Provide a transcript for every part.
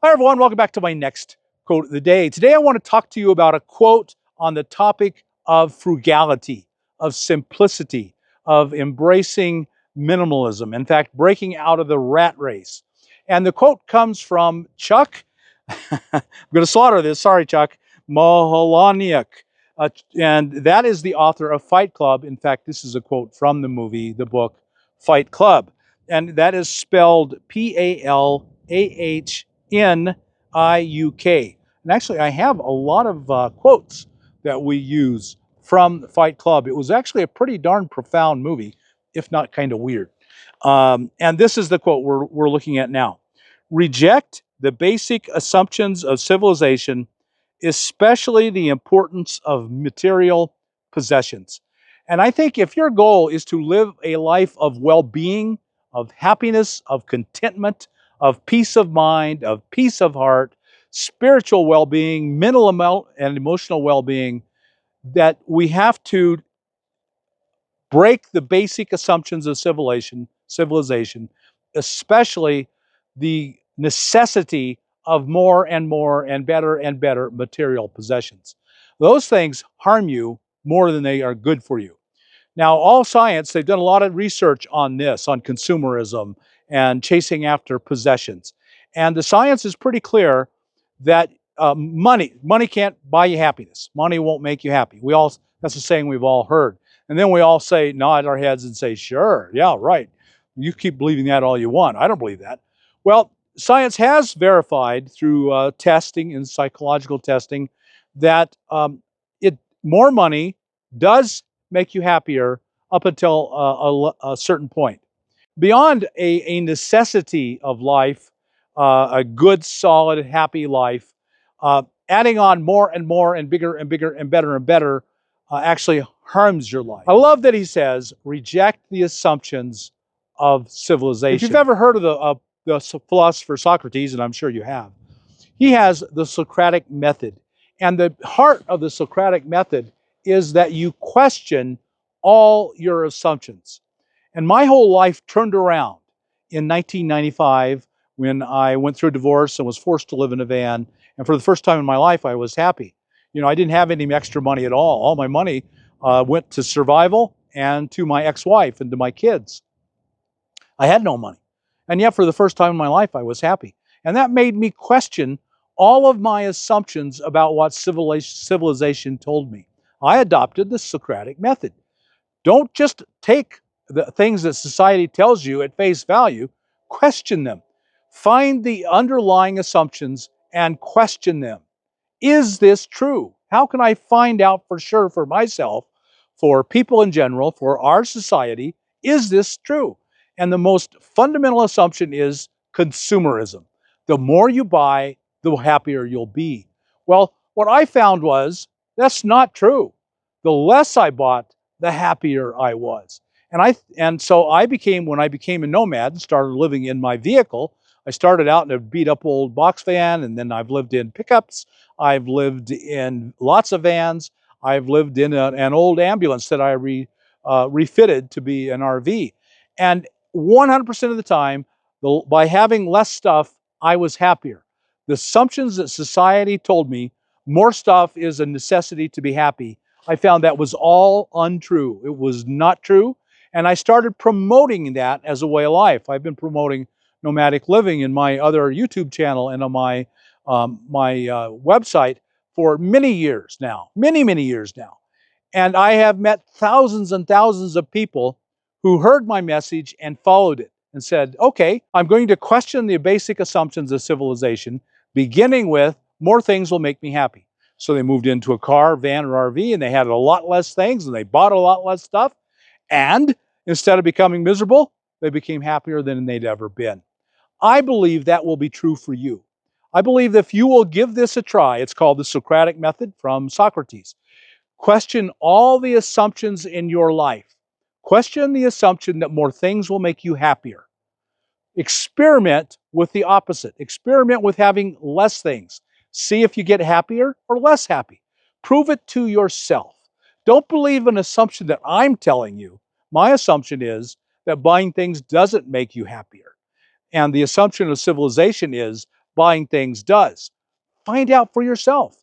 Hi everyone, welcome back to my next quote of the day. Today I want to talk to you about a quote on the topic of frugality, of simplicity, of embracing minimalism. In fact, breaking out of the rat race. And the quote comes from Chuck, I'm going to slaughter this, sorry Chuck, Palahniuk. And that is the author of Fight Club. In fact, this is a quote from the movie, the book, Fight Club. And that is spelled Palahniuk. And actually, I have a lot of quotes that we use from Fight Club. It was actually a pretty darn profound movie, if not kind of weird. And this is the quote we're looking at now. Reject the basic assumptions of civilization, especially the importance of material possessions. And I think if your goal is to live a life of well-being, of happiness, of contentment, of peace of mind, of peace of heart, spiritual well-being, mental and emotional well-being, that we have to break the basic assumptions of civilization, especially the necessity of more and better material possessions. Those things harm you more than they are good for you. Now, all science, they've done a lot of research on this, on consumerism and chasing after possessions. And the science is pretty clear that money can't buy you happiness. Money won't make you happy. That's a saying we've all heard. And then we all nod our heads and say, sure, yeah, right. You keep believing that all you want. I don't believe that. Well, science has verified through testing and psychological testing that more money does make you happier up until a certain point. Beyond a necessity of life, a good, solid, happy life, adding on more and bigger and better actually harms your life. I love that he says, reject the assumptions of civilization. If you've ever heard of the philosopher Socrates, and I'm sure you have, he has the Socratic method. And the heart of the Socratic method is that you question all your assumptions. And my whole life turned around in 1995 when I went through a divorce and was forced to live in a van. And for the first time in my life, I was happy. You know, I didn't have any extra money at all. All my money went to survival and to my ex-wife and to my kids. I had no money. And yet, for the first time in my life, I was happy. And that made me question all of my assumptions about what civilization told me. I adopted the Socratic method. Don't just take the things that society tells you at face value, question them. Find the underlying assumptions and question them. Is this true? How can I find out for sure for myself, for people in general, for our society, is this true? And the most fundamental assumption is consumerism. The more you buy, the happier you'll be. Well, what I found was that's not true. The less I bought, the happier I was. And so when I became a nomad and started living in my vehicle, I started out in a beat up old box van, and then I've lived in pickups. I've lived in lots of vans. I've lived in an old ambulance that I refitted to be an RV. And 100% of the time, by having less stuff, I was happier. The assumptions that society told me, more stuff is a necessity to be happy, I found that was all untrue. It was not true. And I started promoting that as a way of life. I've been promoting nomadic living in my other YouTube channel and on my website for many years now, many years now. And I have met thousands and thousands of people who heard my message and followed it and said, okay, I'm going to question the basic assumptions of civilization, beginning with more things will make me happy. So they moved into a car, van, or RV, and they had a lot less things, and they bought a lot less stuff. And instead of becoming miserable, they became happier than they'd ever been. I believe that will be true for you. I believe that if you will give this a try, it's called the Socratic method from Socrates. Question all the assumptions in your life. Question the assumption that more things will make you happier. Experiment with the opposite. Experiment with having less things. See if you get happier or less happy. Prove it to yourself. Don't believe an assumption that I'm telling you. My assumption is that buying things doesn't make you happier. And the assumption of civilization is buying things does. Find out for yourself.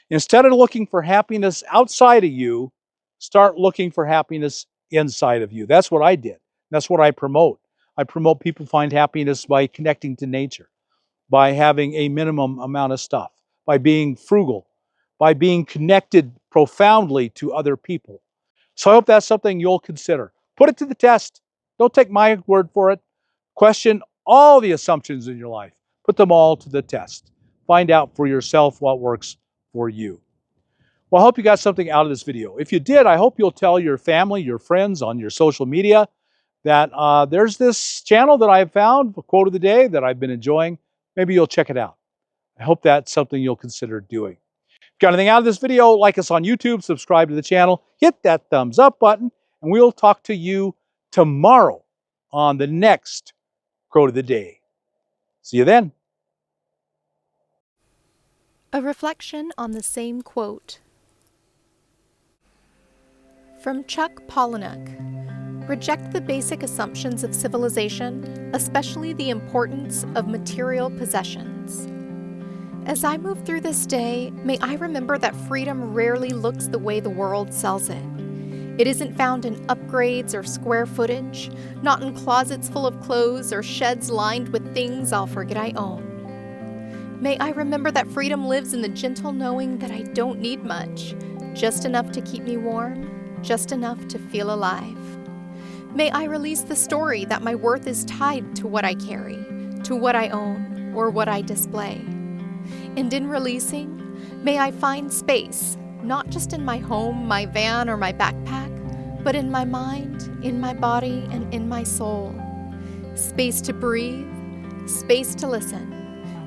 Instead of looking for happiness outside of you, start looking for happiness inside of you. That's what I did. That's what I promote. I promote people find happiness by connecting to nature, by having a minimum amount of stuff, by being frugal, by being connected profoundly to other people. So I hope that's something you'll consider. Put it to the test. Don't take my word for it. Question all the assumptions in your life. Put them all to the test. Find out for yourself what works for you. Well, I hope you got something out of this video. If you did, I hope you'll tell your family, your friends on your social media that there's this channel that I've found, a quote of the day that I've been enjoying. Maybe you'll check it out. I hope that's something you'll consider doing. If you got anything out of this video, like us on YouTube, subscribe to the channel, hit that thumbs up button, and we'll talk to you tomorrow on the next quote of the day. See you then. A reflection on the same quote. From Chuck Palahniuk. Reject the basic assumptions of civilization, especially the importance of material possessions. As I move through this day, may I remember that freedom rarely looks the way the world sells it. It isn't found in upgrades or square footage, not in closets full of clothes or sheds lined with things I'll forget I own. May I remember that freedom lives in the gentle knowing that I don't need much, just enough to keep me warm, just enough to feel alive. May I release the story that my worth is tied to what I carry, to what I own, or what I display. And in releasing, may I find space, not just in my home, my van, or my backpack, but in my mind, in my body, and in my soul. Space to breathe, space to listen,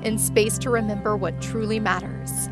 and space to remember what truly matters.